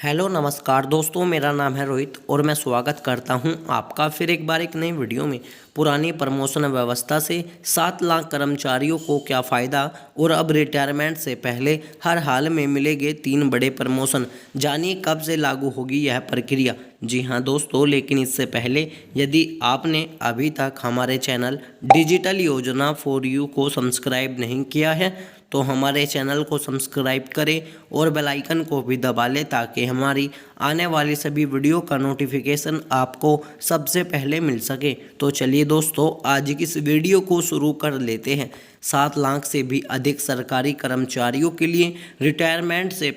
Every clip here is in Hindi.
हेलो नमस्कार दोस्तों, मेरा नाम है रोहित और मैं स्वागत करता हूं आपका फिर एक बार एक नई वीडियो में। पुरानी प्रमोशन व्यवस्था से 7 लाख कर्मचारियों को क्या फ़ायदा और अब रिटायरमेंट से पहले हर हाल में मिलेंगे 3 बड़े प्रमोशन। जानिए कब से लागू होगी यह प्रक्रिया। जी हाँ दोस्तों, लेकिन इससे पहले यदि आपने अभी तक हमारे चैनल डिजिटल योजना फॉर यू को सब्सक्राइब नहीं किया है तो हमारे चैनल को सब्सक्राइब करें और बेल आइकन को भी दबा लें ताकि हमारी आने वाली सभी वीडियो का नोटिफिकेशन आपको सबसे पहले मिल सके। तो चलिए दोस्तों, आज की इस वीडियो को शुरू कर लेते हैं। 7 लाख से भी अधिक सरकारी कर्मचारियों के लिए रिटायरमेंट से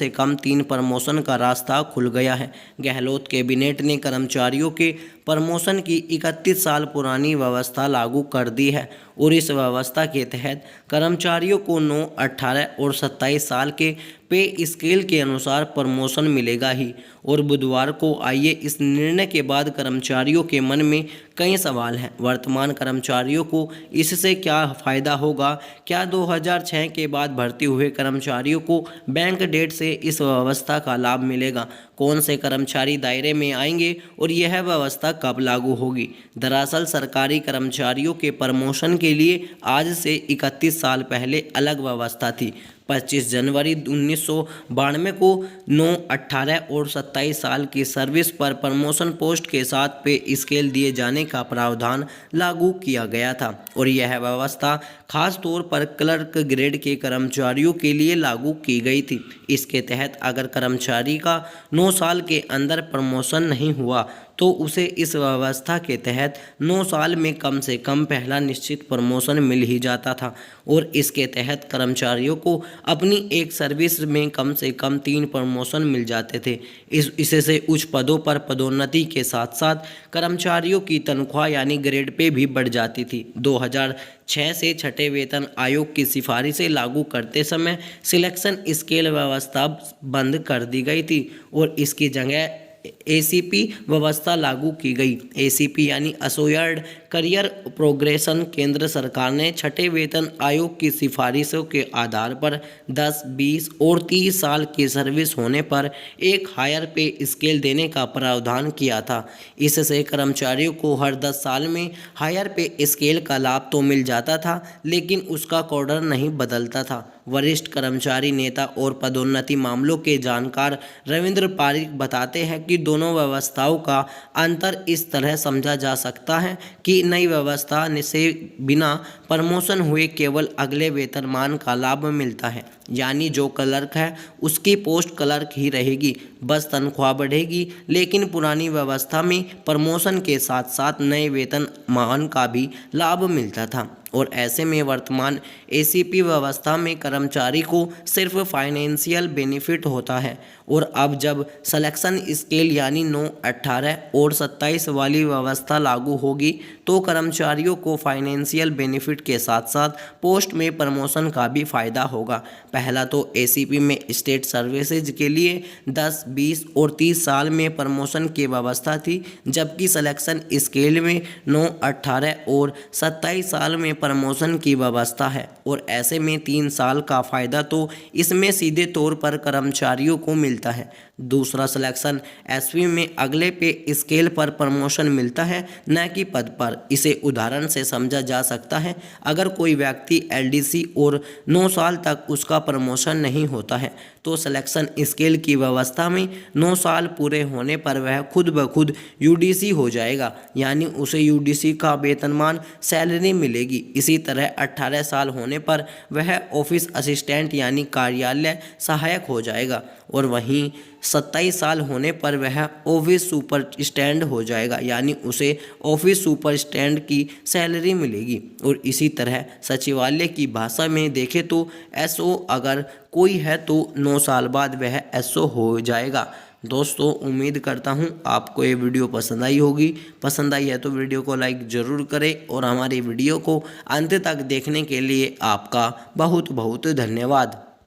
कम 3 प्रमोशन का रास्ता खुल गया है। गहलोत कैबिनेट ने कर्मचारियों के प्रमोशन की 31 साल पुरानी व्यवस्था लागू कर दी है और इस व्यवस्था के तहत कर्मचारियों को 9, 18 और 27 साल के पे स्केल के अनुसार प्रमोशन मिलेगा ही। और बुधवार को आइए इस निर्णय के बाद कर्मचारियों के मन में कई सवाल हैं। वर्तमान कर्मचारियों को इससे क्या फ़ायदा होगा? क्या 2006 के बाद भर्ती हुए कर्मचारियों को बैंक डेट से इस व्यवस्था का लाभ मिलेगा? कौन से कर्मचारी दायरे में आएंगे और यह व्यवस्था कब लागू होगी? दरअसल सरकारी कर्मचारियों के प्रमोशन के लिए आज से 31 साल पहले अलग व्यवस्था थी। 25 जनवरी 1992 को 9, 18 और 27 साल की सर्विस पर प्रमोशन पोस्ट के साथ पे स्केल दिए जाने का प्रावधान लागू किया गया था और यह व्यवस्था खास तौर पर क्लर्क ग्रेड के कर्मचारियों के लिए लागू की गई थी। इसके तहत अगर कर्मचारी का 9 साल के अंदर प्रमोशन नहीं हुआ तो उसे इस व्यवस्था के तहत 9 साल में कम से कम पहला निश्चित प्रमोशन मिल ही जाता था और इसके तहत कर्मचारियों को अपनी एक सर्विस में कम से कम 3 प्रमोशन मिल जाते थे। इससे उच्च पदों पर पदोन्नति के साथ साथ कर्मचारियों की तनख्वाह यानी ग्रेड पे भी बढ़ जाती थी। 2006 से छठे वेतन आयोग की सिफारिशें लागू करते समय सिलेक्शन स्केल व्यवस्था बंद कर दी गई थी और इसकी जगह एसीपी व्यवस्था लागू की गई। एसीपी यानी एश्योर्ड करियर प्रोग्रेशन केंद्र सरकार ने छठे वेतन आयोग की सिफारिशों के आधार पर 10, 20 और 30 साल की सर्विस होने पर एक हायर पे स्केल देने का प्रावधान किया था। इससे कर्मचारियों को हर 10 साल में हायर पे स्केल का लाभ तो मिल जाता था, लेकिन उसका कॉर्डर नहीं बदलता था। वरिष्ठ कर्मचारी नेता और पदोन्नति मामलों के जानकार रविंद्र पारिक बताते हैं कि दोनों व्यवस्थाओं का अंतर इस तरह समझा जा सकता है कि नई व्यवस्था से बिना प्रमोशन हुए केवल अगले वेतनमान का लाभ मिलता है, यानी जो क्लर्क है उसकी पोस्ट क्लर्क ही रहेगी, बस तनख्वाह बढ़ेगी। लेकिन पुरानी व्यवस्था में प्रमोशन के साथ साथ नए वेतनमान का भी लाभ मिलता था और ऐसे में वर्तमान एसीपी व्यवस्था में कर्मचारी को सिर्फ फाइनेंशियल बेनिफिट होता है और अब जब सिलेक्शन स्केल यानी 9, 18 और 27 वाली व्यवस्था लागू होगी तो कर्मचारियों को फाइनेंशियल बेनिफिट के साथ साथ पोस्ट में प्रमोशन का भी फायदा होगा। पहला तो एसीपी में स्टेट सर्विसेज के लिए 10, 20 और 30 साल में प्रमोशन की व्यवस्था थी, जबकि सिलेक्शन स्केल में 9, 18 और 27 साल में प्रमोशन की व्यवस्था है और ऐसे में 3 साल का फायदा तो इसमें सीधे तौर पर कर्मचारियों को मिलता है। दूसरा, सिलेक्शन एसवी में अगले पे स्केल पर प्रमोशन मिलता है, न कि पद पर। इसे उदाहरण से समझा जा सकता है। अगर कोई व्यक्ति एलडीसी और 9 साल तक उसका प्रमोशन नहीं होता है तो सिलेक्शन स्केल की व्यवस्था में 9 साल पूरे होने पर वह खुद ब खुद यूडीसी हो जाएगा, यानी उसे यूडीसी का वेतनमान सैलरी मिलेगी। इसी तरह 18 साल होने पर वह ऑफिस असिस्टेंट यानी कार्यालय सहायक हो जाएगा और वहीं 27 साल होने पर वह ऑफिस सुपरिटेंडेंट हो जाएगा, यानी उसे ऑफिस सुपरिटेंडेंट की सैलरी मिलेगी। और इसी तरह सचिवालय की भाषा में देखें तो एसओ अगर कोई है तो 9 साल बाद वह एसओ हो जाएगा। दोस्तों, उम्मीद करता हूँ आपको ये वीडियो पसंद आई होगी। पसंद आई है तो वीडियो को लाइक ज़रूर करें और हमारी वीडियो को अंत तक देखने के लिए आपका बहुत बहुत धन्यवाद।